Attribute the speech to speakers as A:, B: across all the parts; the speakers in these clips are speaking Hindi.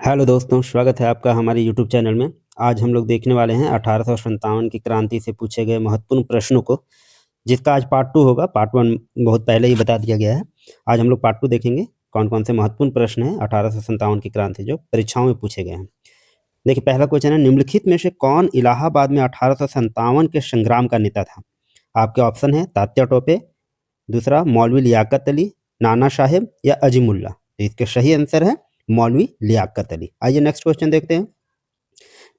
A: हेलो दोस्तों, स्वागत है आपका हमारे यूट्यूब चैनल में। आज हम लोग देखने वाले हैं 1857 की क्रांति से पूछे गए महत्वपूर्ण प्रश्नों को, जिसका आज पार्ट 2 होगा। पार्ट 1 बहुत पहले ही बता दिया गया है। आज हम लोग पार्ट 2 देखेंगे कौन-कौन से महत्वपूर्ण प्रश्न हैं 1857 की क्रांति जो परीक्षाओं में पूछे गए हैं। देखिए, पहला क्वेश्चन है, निम्नलिखित में से कौन इलाहाबाद में 1857 के संग्राम का नेता था? आपके ऑप्शन है तात्या टोपे, दूसरा मौलवी लियाकत अली, नाना साहेब या अजीमुल्ला। तो इसके सही आंसर है मौलवी लियाकत अली। आइए नेक्स्ट क्वेश्चन देखते हैं।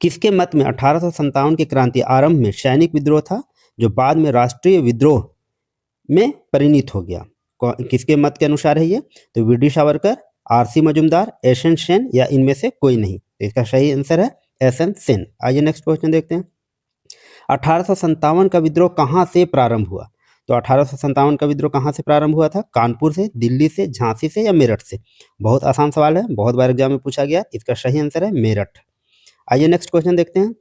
A: किसके मत में 1857 की क्रांति आरंभ में सैनिक विद्रोह था, जो बाद में राष्ट्रीय विद्रोह में परिणत हो गया? किसके मत के अनुसार है ये? तो V D Savarkar, R C Majumdar, S N Sen या इनमें से कोई नहीं। तो इसका सही आंसर है एसएन सेन। आइए नेक्स्ट क्वेश्चन देखते हैं। 1857 का विद्रोह कहाँ से प्रारंभ हुआ? तो 1857 का विद्रोह कहाँ से प्रारंभ हुआ था? कानपुर से, दिल्ली से, झांसी से या मेरठ से? बहुत आसान सवाल है, बहुत बार एग्जाम में पूछा गया। इसका सही आंसर है मेरठ। आइए नेक्स्ट क्वेश्चन देखते हैं।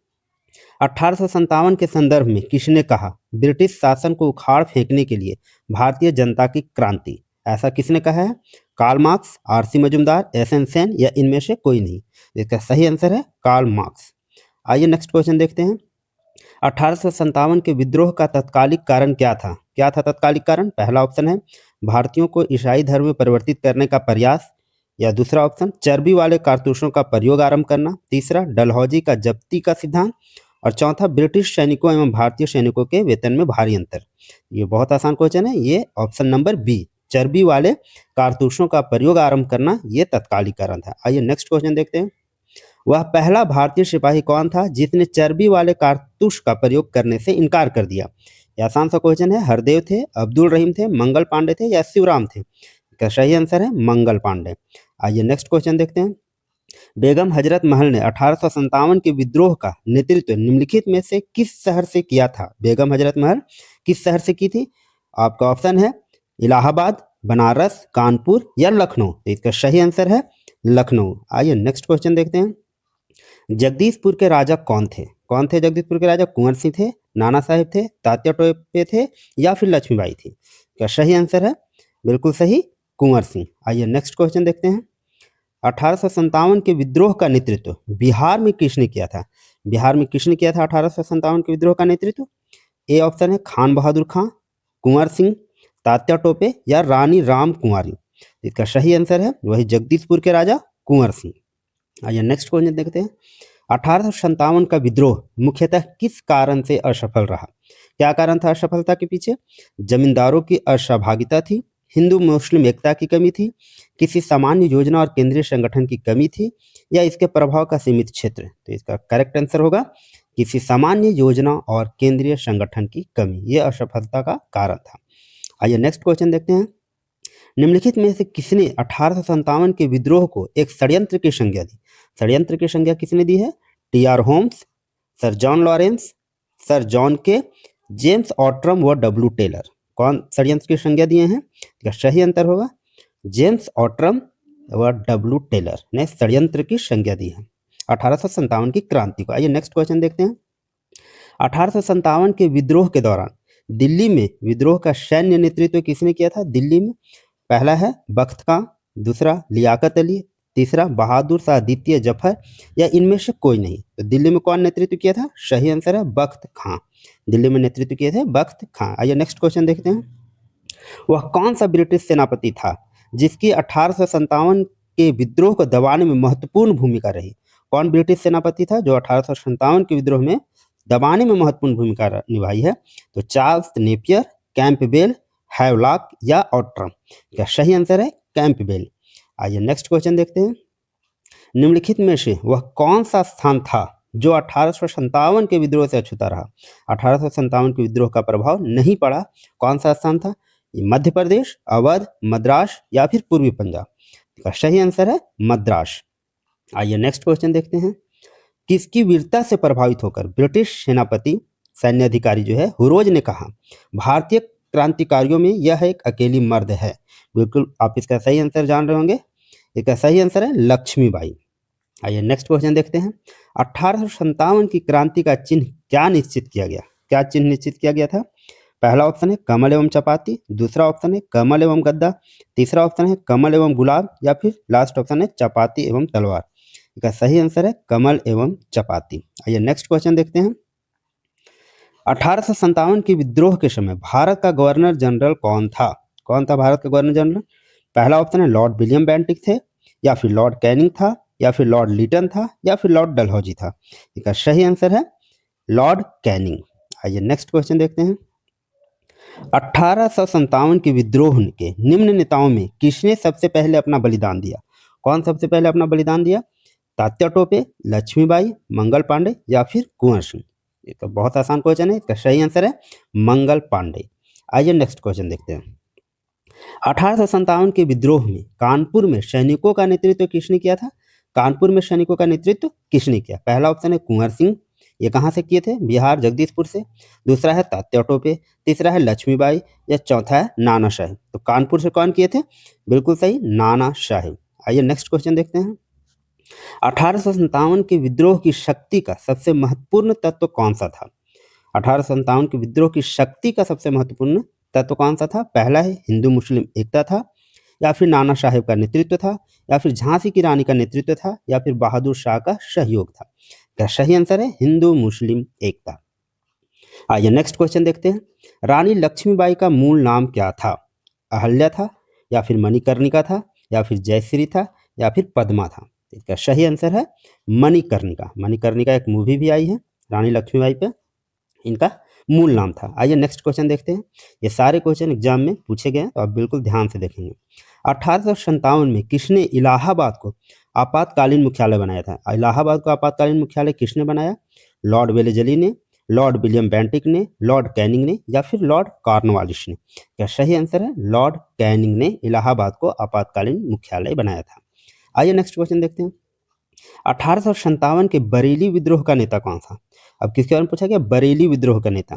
A: 1857 के संदर्भ में किसने कहा ब्रिटिश शासन को उखाड़ फेंकने के लिए भारतीय जनता की क्रांति? ऐसा किसने कहा है? Karl Marx, R C Majumdar, S N Sen या इनमें से कोई नहीं? इसका सही आंसर है कार्ल मार्क्स। आइए नेक्स्ट क्वेश्चन देखते हैं। 1857 के विद्रोह का तत्कालिक कारण क्या था? क्या था तत्कालिक कारण? पहला ऑप्शन है भारतीयों को ईसाई धर्म में परिवर्तित करने का प्रयास, या दूसरा ऑप्शन चर्बी वाले कारतूसों का प्रयोग आरंभ करना, तीसरा डलहौजी का जब्ती का सिद्धांत, और चौथा ब्रिटिश सैनिकों एवं भारतीय सैनिकों के वेतन में भारी अंतर। ये बहुत आसान क्वेश्चन है, ये ऑप्शन नंबर बी, चर्बी वाले कारतूसों का प्रयोग आरंभ करना, ये तत्कालिक कारण था। आइए नेक्स्ट क्वेश्चन देखते हैं। वह पहला भारतीय सिपाही कौन था जिसने चर्बी वाले कारतूस का प्रयोग करने से इनकार कर दिया? यह आसान सा क्वेश्चन है। हरदेव थे, अब्दुल रहीम थे, मंगल पांडे थे या शिवराम थे? इसका सही आंसर है मंगल पांडे। आइए नेक्स्ट क्वेश्चन देखते हैं। बेगम हजरत महल ने 1857 के विद्रोह का नेतृत्व निम्नलिखित में से किस शहर से किया था? बेगम हजरत महल किस शहर से की थी? आपका ऑप्शन है इलाहाबाद, बनारस, कानपुर या लखनऊ। तो इसका सही आंसर है लखनऊ। आइए नेक्स्ट क्वेश्चन देखते हैं। जगदीशपुर के राजा कौन थे? कौन थे जगदीशपुर के राजा? कुंवर सिंह थे, नाना साहेब थे, तात्या टोपे थे या फिर लक्ष्मीबाई थी? क्या सही आंसर है? बिल्कुल सही, कुंवर सिंह। आइए नेक्स्ट क्वेश्चन देखते हैं। 1857 के विद्रोह का नेतृत्व बिहार में किसने किया था? बिहार में किसने किया था 1857 के विद्रोह का नेतृत्व? ए ऑप्शन है खान बहादुर खां, कुंवर सिंह, तात्या टोपे या रानी राम कुंवारी। इसका सही आंसर है वही जगदीशपुर के राजा कुंवर सिंह। आइए नेक्स्ट क्वेश्चन देखते हैं। 1857 का विद्रोह मुख्यतः किस कारण से असफल रहा? क्या कारण था असफलता के पीछे? जमींदारों की असहभागिता थी, हिंदू मुस्लिम एकता की कमी थी, किसी सामान्य योजना और केंद्रीय संगठन की कमी थी, या इसके प्रभाव का सीमित क्षेत्र? तो इसका करेक्ट आंसर होगा किसी सामान्य योजना और केंद्रीय संगठन की कमी, यह असफलता का कारण था। आइए नेक्स्ट क्वेश्चन देखते हैं। निम्नलिखित में से किसने 1857 के विद्रोह को एक षड्यंत्र की संज्ञा दी? षड्यंत्र की संज्ञा किसने दी है? T R. Holmes, sir John Lawrence, sir John Kaye, James Outram व डब्ल्यू टेलर। कौन षड्यंत्र की संज्ञा दिए हैं? इसका सही अंतर होगा जेम्स ऑट्रम व डब्ल्यू टेलर ने षड्यंत्र की संज्ञा दी है 1857 की क्रांति को। आइए नेक्स्ट क्वेश्चन देखते हैं। 1857 के विद्रोह के दौरान दिल्ली में विद्रोह का सैन्य नेतृत्व किसने किया था? दिल्ली में पहला है बख्त खां, दूसरा लियाकत अली, तीसरा बहादुर शाह द्वितीय जफर या इनमें से कोई नहीं? तो दिल्ली में कौन नेतृत्व किया था? सही आंसर है बख्त खां। दिल्ली में नेतृत्व किए थे बख्त खां। आइए नेक्स्ट क्वेश्चन देखते हैं। वह कौन सा ब्रिटिश सेनापति था जिसकी 1857 के विद्रोह को दबाने में महत्वपूर्ण भूमिका रही? कौन ब्रिटिश सेनापति था जो 1857 के विद्रोह में दबाने में महत्वपूर्ण भूमिका निभाई है? तो चार्ल्स नेपियर, कैंपबेल, हैवलॉक या ऑट्रम? क्या सही आंसर है कैंपबेल। आइए नेक्स्ट क्वेश्चन देखते हैं। निम्नलिखित में से वह कौन सा स्थान था जो 1857 के विद्रोह से अछूता रहा? 1857 के विद्रोह का प्रभाव नहीं पड़ा, कौन सा स्थान था? मध्य प्रदेश, अवध, मद्रास या फिर पूर्वी पंजाब? इसका सही आंसर है मद्रास। आइए नेक्स्ट क्वेश्चन देखते हैं। किसकी वीरता से प्रभावित होकर ब्रिटिश सेनापति सैन्य अधिकारी जो है हुरोज ने कहा भारतीय क्रांतिकारियों में यह एक अकेली मर्द है? बिल्कुल आप इसका सही आंसर जान रहे होंगे, इसका सही आंसर है लक्ष्मीबाई। आइए नेक्स्ट क्वेश्चन देखते हैं। 1857 की क्रांति का चिन्ह क्या निश्चित किया गया? क्या चिन्ह निश्चित किया गया था? पहला ऑप्शन है कमल एवं चपाती, दूसरा ऑप्शन है कमल एवं गद्दा, तीसरा ऑप्शन है कमल एवं गुलाब या फिर लास्ट ऑप्शन है चपाती एवं तलवार। इसका सही आंसर है कमल एवं चपाती। आइए नेक्स्ट क्वेश्चन देखते हैं। 1857 के विद्रोह के समय भारत का गवर्नर जनरल कौन था? कौन था भारत का गवर्नर जनरल? पहला ऑप्शन है लॉर्ड विलियम बेंटिक थे, या फिर लॉर्ड कैनिंग था, या फिर लॉर्ड लिटन था, या फिर लॉर्ड डलहौजी था। इसका सही आंसर है लॉर्ड कैनिंग। आइए नेक्स्ट क्वेश्चन देखते हैं। 1857 के विद्रोह के निम्न नेताओं में किसने सबसे पहले अपना बलिदान दिया? कौन सबसे पहले अपना बलिदान दिया? तात्या टोपे, लक्ष्मीबाई, मंगल पांडे, या फिर कुंवर सिंह। ये तो बहुत आसान क्वेश्चन है, इसका सही आंसर है मंगल पांडे। आइए नेक्स्ट क्वेश्चन देखते हैं। 1857 के विद्रोह में कानपुर में सैनिकों का नेतृत्व किसने किया था? कानपुर में सैनिकों का नेतृत्व किसने किया? पहला ऑप्शन है कुंवर सिंह, ये कहाँ से किए थे? बिहार जगदीशपुर से। दूसरा है तात्या टोपे, तीसरा है लक्ष्मीबाई, या चौथा है नाना साहेब। तो कानपुर से कौन किए थे? बिल्कुल सही, नाना साहेब। आइए नेक्स्ट क्वेश्चन देखते हैं। 1857 के विद्रोह की शक्ति का सबसे महत्वपूर्ण तत्व कौन सा था? 1857 के विद्रोह की शक्ति का सबसे महत्वपूर्ण तत्व कौन सा था? पहला है हिंदू मुस्लिम एकता था, या फिर नाना साहेब का नेतृत्व था, या फिर झांसी की रानी का नेतृत्व था, या फिर बहादुर शाह का सहयोग था। क्या सही आंसर है हिंदू मुस्लिम एकता। आइए नेक्स्ट क्वेश्चन देखते हैं। रानी लक्ष्मीबाई का मूल नाम क्या था? अहल्या था, या फिर मणिकर्णिका था, या फिर जयश्री था, या फिर पद्मा था। इसका सही आंसर है मणिकर्णिका। मणिकर्णिका एक मूवी भी आई है रानी लक्ष्मीबाई पे, इनका मूल नाम था। आइए नेक्स्ट क्वेश्चन देखते हैं। ये सारे क्वेश्चन एग्जाम में पूछे गए हैं, तो आप बिल्कुल ध्यान से देखेंगे। 1857 में किसने इलाहाबाद को आपातकालीन मुख्यालय बनाया था? इलाहाबाद को आपातकालीन मुख्यालय किसने बनाया? लॉर्ड वेलेजली ने, लॉर्ड विलियम बेंटिक ने, लॉर्ड कैनिंग ने, या फिर लॉर्ड कॉर्नवालिस ने। क्या सही आंसर है लॉर्ड कैनिंग ने इलाहाबाद को आपातकालीन मुख्यालय बनाया था। आइए नेक्स्ट क्वेश्चन देखते हैं। 1857 के बरेली विद्रोह का नेता कौन था? अब किसके बारे में पूछा गया? बरेली विद्रोह का नेता।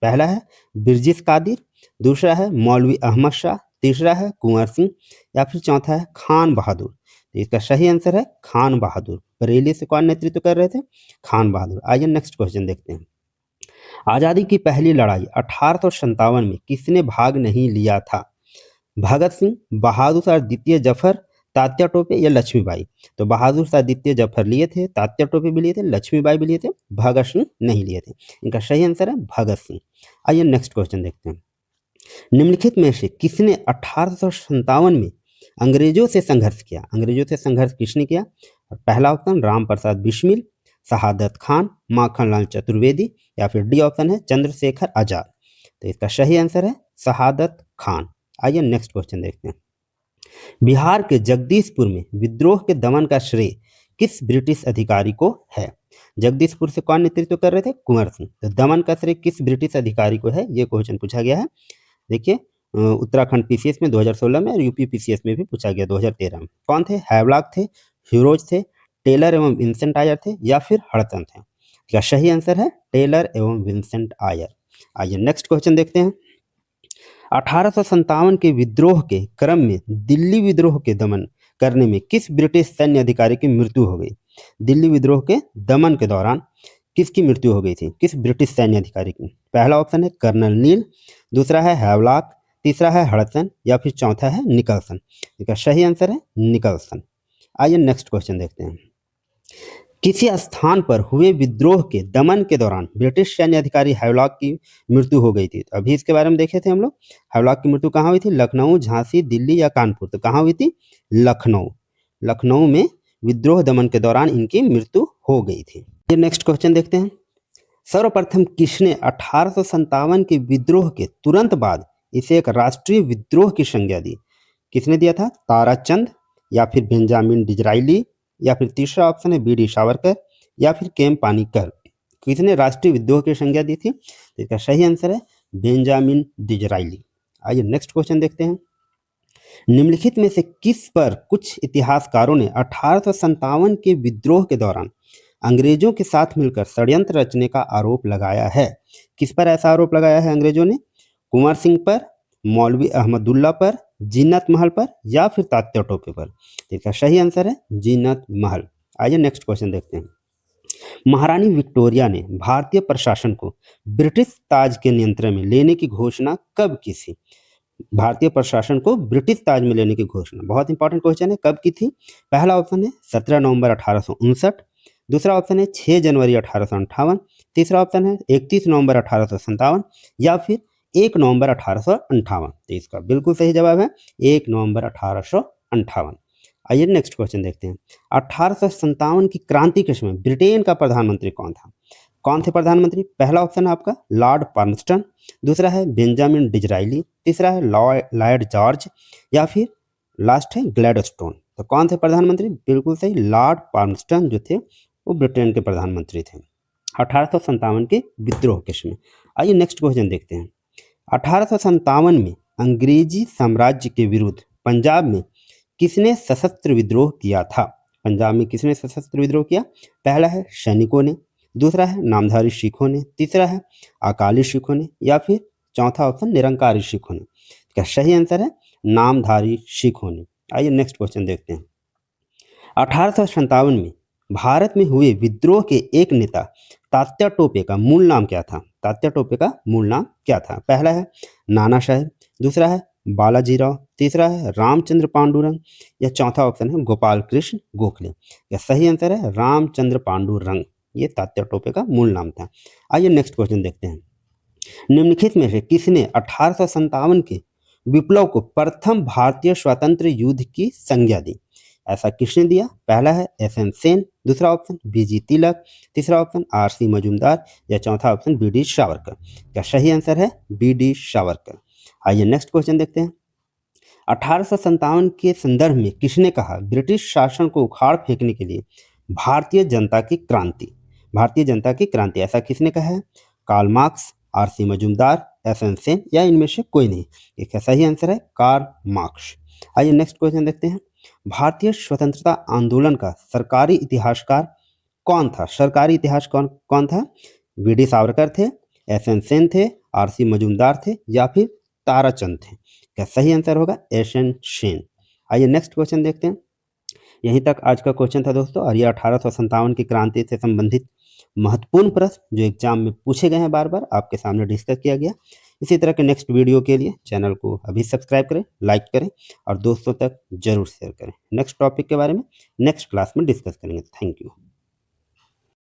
A: पहला है बिरजिस कादिर, दूसरा है मौलवी अहमद शाह, तीसरा है कुंवर सिंह, या फिर चौथा है खान बहादुर। तो इसका सही आंसर है खान बहादुर। बरेली से कौन नेतृत्व कर रहे थे? खान बहादुर। आइए नेक्स्ट क्वेश्चन देखते हैं। आजादी की पहली लड़ाई 1857 में किसने भाग नहीं लिया था? भगत सिंह, बहादुर शाह द्वितीय जफर, तात्या टोपे, या लक्ष्मीबाई। तो बहादुर शाह द्वितीय जफर लिए थे, तात्या टोपे भी लिए थे, लक्ष्मीबाई भी लिए थे, भगत सिंह नहीं लिए थे। इनका सही आंसर है भगत सिंह। आइए नेक्स्ट क्वेश्चन देखते हैं। निम्नलिखित में से किसने 1857 में अंग्रेजों से संघर्ष किया? अंग्रेजों से संघर्ष किसने किया? पहला ऑप्शन राम प्रसाद बिस्मिल, शहादत खान, माखनलाल चतुर्वेदी, या फिर डी ऑप्शन है चंद्रशेखर आजाद। तो इसका सही आंसर है शहादत खान। आइए नेक्स्ट क्वेश्चन देखते हैं। बिहार के जगदीशपुर में विद्रोह के दमन का श्रेय किस ब्रिटिश अधिकारी को है? जगदीशपुर से कौन नेतृत्व कर रहे थे? कुंवर सिंह। तो दमन का श्रेय किस ब्रिटिश अधिकारी को है? ये क्वेश्चन पूछा गया है। देखिए उत्तराखंड पीसीएस में 2016 में और यूपी पीसीएस में भी पूछा गया 2013 में। कौन थे? हैवलॉक थे, ह्यूरोज थे, टेलर एवं विंसेंट आयर थे, या फिर हड़सन थे। क्या सही आंसर है टेलर एवं विंसेंट आयर। आइए नेक्स्ट क्वेश्चन देखते हैं। 1857 के विद्रोह के क्रम में दिल्ली विद्रोह के दमन करने में किस ब्रिटिश सैन्य अधिकारी की मृत्यु हो गई? दिल्ली विद्रोह के दमन के दौरान किसकी मृत्यु हो गई थी? किस ब्रिटिश सैन्य अधिकारी की? पहला ऑप्शन है कर्नल नील, दूसरा है हैवलॉक, तीसरा है हडसन, या फिर चौथा है निकलसन। इसका सही आंसर है निकलसन। आइए नेक्स्ट क्वेश्चन देखते हैं। किसी स्थान पर हुए विद्रोह के दमन के दौरान ब्रिटिश सैन्य अधिकारी हैवलॉक की मृत्यु हो गई थी। तो अभी इसके बारे में देखे थे हम लोग। हैवलॉक की मृत्यु कहाँ हुई थी? लखनऊ, झांसी, दिल्ली, या कानपुर? तो कहाँ हुई थी? लखनऊ। लखनऊ में विद्रोह दमन के दौरान इनकी मृत्यु हो गई थी। ये नेक्स्ट क्वेश्चन देखते हैं। सर्वप्रथम किसने 1857 के विद्रोह के तुरंत बाद इसे एक राष्ट्रीय विद्रोह की संज्ञा दी? किसने दिया था? ताराचंद, या फिर बेंजामिन डिजराइली, या फिर तीसरा ऑप्शन है बी डी सावरकर, या फिर केम पानीकर। किसने राष्ट्रीय विद्रोह की संज्ञा दी थी? तो इसका सही आंसर है बेंजामिन डिजराइली। आइए नेक्स्ट क्वेश्चन देखते हैं। निम्नलिखित में से किस पर कुछ इतिहासकारों ने 1857 के विद्रोह के दौरान अंग्रेजों के साथ मिलकर षड्यंत्र रचने का आरोप लगाया है? किस पर ऐसा आरोप लगाया है अंग्रेजों ने? कुंवर सिंह पर, मौलवी अहमदुल्ला पर, जीनत महल पर, या फिर तात्या टोपे पर? इसका सही आंसर है जीनत महल। आइए नेक्स्ट क्वेश्चन देखते हैं। महारानी विक्टोरिया ने भारतीय प्रशासन को ब्रिटिश ताज के नियंत्रण में लेने की घोषणा कब की थी? भारतीय प्रशासन को ब्रिटिश ताज में लेने की घोषणा? बहुत इंपॉर्टेंट क्वेश्चन है, कब की थी? पहला ऑप्शन है 17 नवंबर 1859, दूसरा ऑप्शन है 6 जनवरी 1858, तीसरा ऑप्शन है 31 नवंबर 1857 या फिर 1 नवंबर 1858। तो इसका बिल्कुल सही जवाब है 1 नवंबर 1858। आइए नेक्स्ट क्वेश्चन देखते हैं। 1857 की क्रांति के समय ब्रिटेन का प्रधानमंत्री कौन था? कौन थे प्रधानमंत्री? पहला ऑप्शन है आपका लॉर्ड पार्मस्टन, दूसरा है बेंजामिन डिजराइली, तीसरा है लॉर्ड जॉर्ज या फिर लास्ट है ग्लैडस्टोन। तो कौन थे प्रधानमंत्री? बिल्कुल सही, लॉर्ड पार्मस्टन जो थे वो ब्रिटेन के प्रधानमंत्री थे 1857 के विद्रोह के समय। आइए नेक्स्ट क्वेश्चन देखते हैं। 1857 में अंग्रेजी साम्राज्य के विरुद्ध पंजाब में किसने सशस्त्र विद्रोह किया था? पंजाब में किसने सशस्त्र विद्रोह किया? पहला है सैनिकों ने, दूसरा है नामधारी सिखों ने, तीसरा है अकाली सिखों ने या फिर चौथा ऑप्शन निरंकारी सिखों ने। क्या सही आंसर है नामधारी सिखों ने। आइए नेक्स्ट क्वेश्चन देखते हैं। 1857 में भारत में हुए विद्रोह के एक नेता तात्या टोपे का मूल नाम क्या था? तात्या टोपे का मूल नाम क्या था? पहला है नाना साहेब, दूसरा है बालाजी राव, तीसरा है रामचंद्र पांडुरंग या चौथा ऑप्शन है गोपाल कृष्ण गोखले। या सही आंसर है रामचंद्र पांडुरंग, ये तात्या टोपे का मूल नाम था। आइए नेक्स्ट क्वेश्चन देखते हैं। निम्नलिखित में से किसने 1857 के विप्लव को प्रथम भारतीय स्वतंत्र युद्ध की संज्ञा दी? ऐसा किसने दिया? पहला है एसएन सेन, दूसरा ऑप्शन बीजी तिलक, तीसरा ऑप्शन आरसी मजूमदार या चौथा ऑप्शन बीडी सावरकर। क्या सही आंसर है बीडी सावरकर। आइए नेक्स्ट क्वेश्चन देखते हैं। 1857 के संदर्भ में किसने कहा ब्रिटिश शासन को उखाड़ फेंकने के लिए भारतीय जनता की क्रांति? भारतीय जनता की क्रांति ऐसा किसने कहा है? Karl Marx, R C Majumdar, S N Sen या इनमें से कोई नहीं। एक सही आंसर है कार्ल मार्क्स। आइए नेक्स्ट क्वेश्चन देखते हैं। भारतीय स्वतंत्रता आंदोलन का सरकारी इतिहासकार कौन था? सरकारी इतिहास कौन था? वीडी सावरकर थे, एसएन सेन थे, आरसी मजूमदार थे या फिर ताराचंद थे। क्या सही आंसर होगा एसएन सेन। आइए नेक्स्ट क्वेश्चन देखते हैं। यहीं तक आज का क्वेश्चन था दोस्तों, और ये 1857 की क्रांति से संबंधित महत्वपूर्ण प्रश्न जो एग्जाम में पूछे गए हैं बार बार आपके सामने डिस्कस किया गया। इसी तरह के नेक्स्ट वीडियो के लिए चैनल को अभी सब्सक्राइब करें, लाइक करें और दोस्तों तक जरूर शेयर करें। नेक्स्ट टॉपिक के बारे में नेक्स्ट क्लास में डिस्कस करेंगे। Thank you.